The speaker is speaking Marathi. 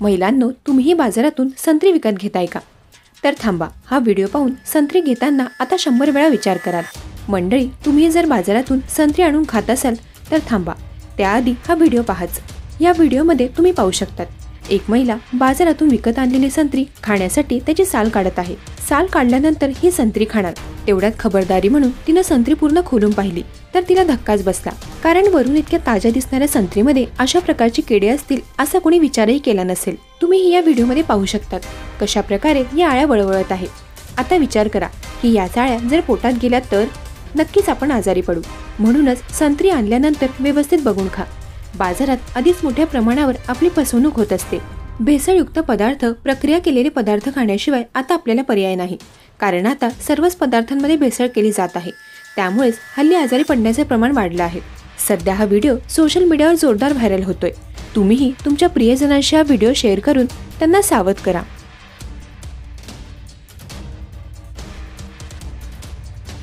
महिलांनो, तुम्हीही बाजारातून संत्री विकत घेताय का? तर थांबा, हा व्हिडिओ पाहून संत्री घेताना आता 100 वेळा विचार कराल। मंडळी, तुम्ही जर बाजारातून संत्री आणून खात असाल तर थांबा, त्याआधी हा व्हिडिओ पाहाच। या व्हिडिओमध्ये तुम्ही पाहू शकतात, एक महिला बाजारातून विकत आणलेली संत्री खाण्यासाठी त्याची साल काढत आहे। साल काढल्यानंतर ही संत्री खाणार, तेवढ्यात खबरदारी म्हणून तिने संत्री पूर्ण खोलून पाहिली तर तिला धक्काच बसला, कारण वरून इतक्या ताज्या दिसणाऱ्या संत्रीमध्ये अशा प्रकारची किडे असतील असा कोणी विचारही केला नसेल। तुम्ही या व्हिडिओमध्ये पाहू शकतात कशा प्रकारे या आळ्या वळवळत आहेत। आता विचार करा की या आळ्या जर पोटात गेल्या तर नक्कीच आपण आजारी पडू। म्हणूनच संत्री आणल्यानंतर व्यवस्थित बघून खा। बाजारात आधीच मोठ्या प्रमाणावर आपली फसवणूक होत असते। भेसळयुक्त पदार्थ, प्रक्रिया केलेले पदार्थ खाण्याशिवाय आता आपल्याला पर्याय नाही, कारण आता सर्वच पदार्थांमध्ये भेसळ केली जात आहे। त्यामुळेच हल्ली आजारी पडण्याचे प्रमाण वाढले आहे। सध्या हा व्हिडिओ सोशल मीडियावर जोरदार व्हायरल होतोय। तुम्हीही तुमच्या प्रियजनांशी हा व्हिडिओ शेअर करून त्यांना सावध करा।